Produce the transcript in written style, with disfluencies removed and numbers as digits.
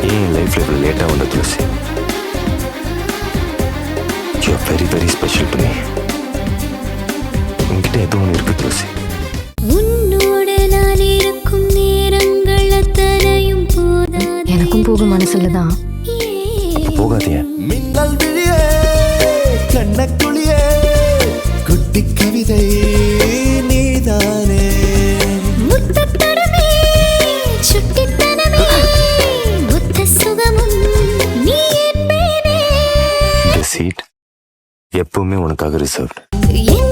ஏன் என் லைஃப்ல இவ்வளோ லேட்டாக வந்த Thulasi? You are very very special to me. உங்ககிட்ட ஏதோ ஒன்று இருக்கு துளசி. உன்னோடு நான் இருக்கும் நேரங்கள் அத்தனையும் போதாது. எனக்கும் போக மனசுலதான். போகாதே. மின்னல் விழியே கண்ணக்குழியே குட்டி கவிதை நீதானே. முத்தத்தடமே சுட்டித்தனமே புத்த சுகமும் நீ என்பேனே. இந்த சீட் எப்பவுமே உனக்காக ரிசர்வ்ட். என்